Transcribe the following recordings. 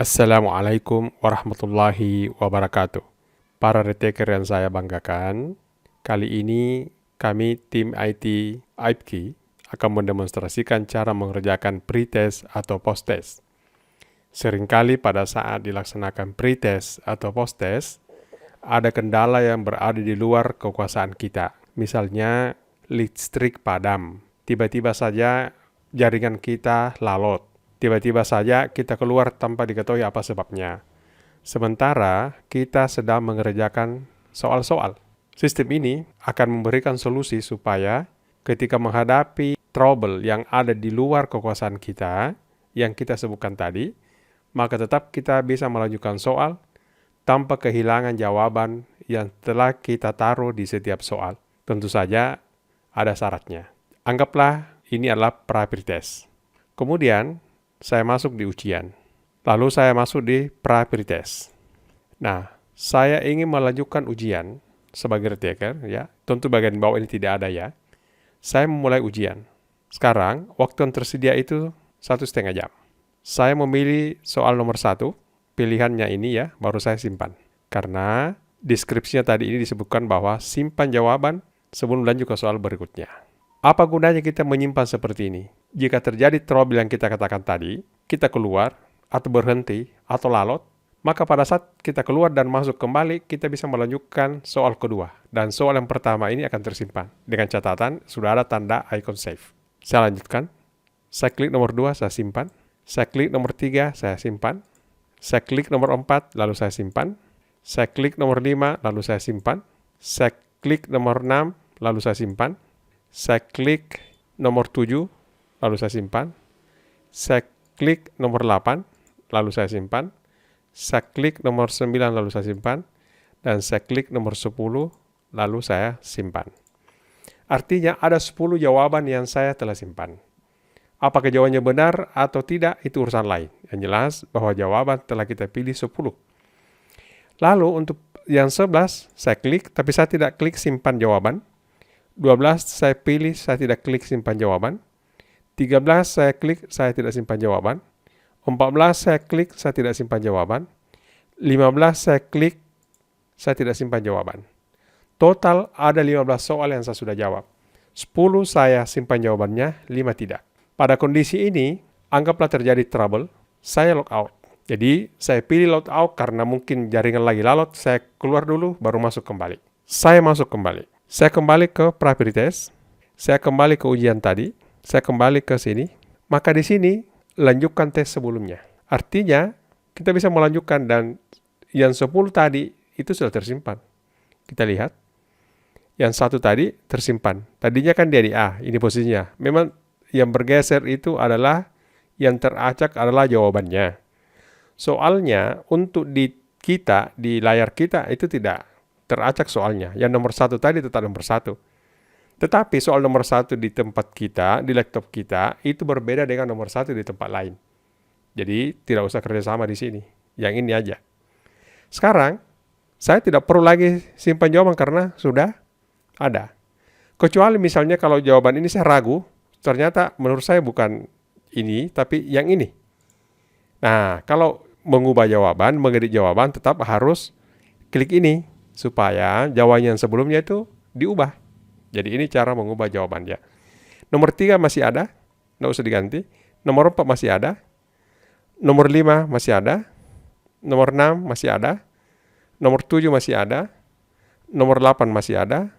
Assalamualaikum warahmatullahi wabarakatuh. Para retaker yang saya banggakan, kali ini kami tim IT AIPKI akan mendemonstrasikan cara mengerjakan pretest atau posttest. Seringkali pada saat dilaksanakan pretest atau posttest, ada kendala yang berada di luar kekuasaan kita. Misalnya, listrik padam. Tiba-tiba saja jaringan kita lalot. Tiba-tiba saja kita keluar tanpa diketahui apa sebabnya. Sementara kita sedang mengerjakan soal-soal. Sistem ini akan memberikan solusi supaya ketika menghadapi trouble yang ada di luar kekuasaan kita, yang kita sebutkan tadi, maka tetap kita bisa melanjutkan soal tanpa kehilangan jawaban yang telah kita taruh di setiap soal. Tentu saja ada syaratnya. Anggaplah ini adalah pra-pretest. Kemudian, saya masuk di ujian. Lalu saya masuk di pra-pretest. Nah, saya ingin melanjutkan ujian sebagai retaker, ya. Tentu bagian bawah ini tidak ada ya. Saya memulai ujian. Sekarang, waktu yang tersedia itu 1,5 jam. Saya memilih soal nomor 1, pilihannya ini ya, baru saya simpan. Karena deskripsinya tadi ini disebutkan bahwa simpan jawaban sebelum lanjut ke soal berikutnya. Apa gunanya kita menyimpan seperti ini? Jika terjadi trouble yang kita katakan tadi, kita keluar, atau berhenti, atau lalot, maka pada saat kita keluar dan masuk kembali, kita bisa melanjutkan soal kedua. Dan soal yang pertama ini akan tersimpan. Dengan catatan, sudah ada tanda icon save. Saya lanjutkan. Saya klik nomor 2, saya simpan. Saya klik nomor 3, saya simpan. Saya klik nomor 4, lalu saya simpan. Saya klik nomor 5, lalu saya simpan. Saya klik nomor 6, lalu saya simpan. Saya klik nomor 7, lalu saya simpan. Saya klik nomor 8, lalu saya simpan. Saya klik nomor 9, lalu saya simpan. Dan saya klik nomor 10, lalu saya simpan. Artinya ada 10 jawaban yang saya telah simpan. Apakah jawabannya benar atau tidak, itu urusan lain. Yang jelas bahwa jawaban telah kita pilih 10. Lalu untuk yang 11, saya klik, tapi saya tidak klik simpan jawaban. 12 saya pilih, saya tidak klik simpan jawaban. 13 saya klik, saya tidak simpan jawaban. 14 saya klik, saya tidak simpan jawaban. 15 saya klik, saya tidak simpan jawaban. Total ada 15 soal yang saya sudah jawab. 10 saya simpan jawabannya, 5 tidak. Pada kondisi ini, anggaplah terjadi trouble, saya log out. Jadi saya pilih log out karena mungkin jaringan lagi lalot, saya keluar dulu baru masuk kembali. Saya masuk kembali. Saya kembali ke pra-pretest, saya kembali ke ujian tadi, saya kembali ke sini, maka di sini lanjutkan tes sebelumnya. Artinya, kita bisa melanjutkan dan yang 10 tadi itu sudah tersimpan. Kita lihat, yang 1 tadi tersimpan. Tadinya kan dia di A, ini posisinya. Memang yang bergeser itu adalah, yang teracak adalah jawabannya. Soalnya, untuk di layar kita itu tidak teracak soalnya. Yang nomor 1 tadi tetap nomor 1. Tetapi soal nomor 1 di tempat kita, di laptop kita, itu berbeda dengan nomor 1 di tempat lain. Jadi tidak usah kerjasama di sini. Yang ini aja. Sekarang, saya tidak perlu lagi simpan jawaban karena sudah ada. Kecuali misalnya kalau jawaban ini saya ragu, ternyata menurut saya bukan ini, tapi yang ini. Nah, kalau mengubah jawaban, mengedit jawaban, tetap harus klik ini. Supaya jawaban yang sebelumnya itu diubah. Jadi ini cara mengubah jawabannya. Nomor 3 masih ada, nggak usah diganti. Nomor 4 masih ada. Nomor 5 masih ada. Nomor 6 masih ada. Nomor 7 masih ada. Nomor 8 masih ada.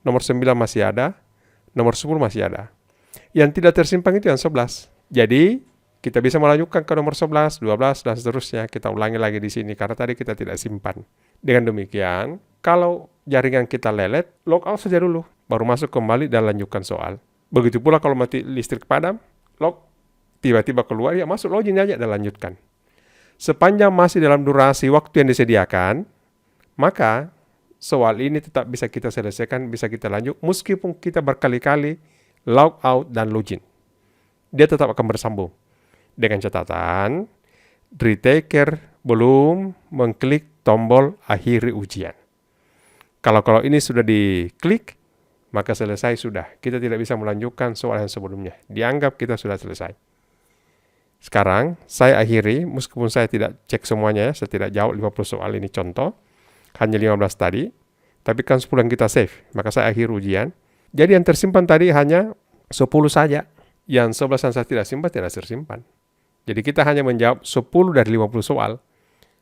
Nomor 9 masih ada. Nomor 10 masih ada. Yang tidak tersimpan itu yang 11. Jadi kita bisa melanjutkan ke nomor 11, 12, dan seterusnya. Kita ulangi lagi di sini karena tadi kita tidak simpan. Dengan demikian, kalau jaringan kita lelet, log out saja dulu, baru masuk kembali dan lanjutkan soal. Begitu pula kalau mati listrik padam, log tiba-tiba keluar, ya masuk login aja dan lanjutkan. Sepanjang masih dalam durasi waktu yang disediakan, maka soal ini tetap bisa kita selesaikan, bisa kita lanjut, meskipun kita berkali-kali log out dan login. Dia tetap akan bersambung. Dengan catatan, retaker belum mengklik tombol akhiri ujian. Kalau ini sudah diklik, maka selesai sudah. Kita tidak bisa melanjutkan soal yang sebelumnya. Dianggap kita sudah selesai. Sekarang saya akhiri, meskipun saya tidak cek semuanya ya, saya tidak jawab 50 soal ini contoh, hanya 15 tadi, tapi kan 10 yang kita save, maka saya akhiri ujian. Jadi yang tersimpan tadi hanya 10 saja, yang 11 yang saya tidak simpan tidak tersimpan. Jadi kita hanya menjawab 10 dari 50 soal,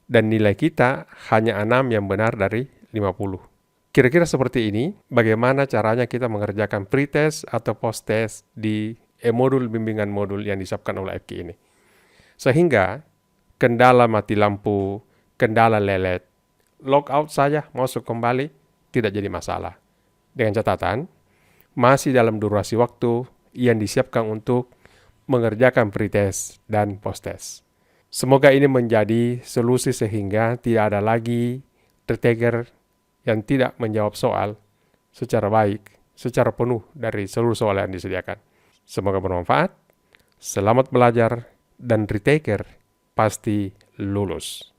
dan nilai kita hanya 6 yang benar dari 50. Kira-kira seperti ini, bagaimana caranya kita mengerjakan pretest atau post-test di modul bimbingan modul yang disiapkan oleh FK ini. Sehingga kendala mati lampu, kendala lelet, logout saja masuk kembali tidak jadi masalah. Dengan catatan, masih dalam durasi waktu yang disiapkan untuk mengerjakan pretest dan post-test. Semoga ini menjadi solusi sehingga tidak ada lagi retaker yang tidak menjawab soal secara baik, secara penuh dari seluruh soal yang disediakan. Semoga bermanfaat, selamat belajar, dan retaker pasti lulus.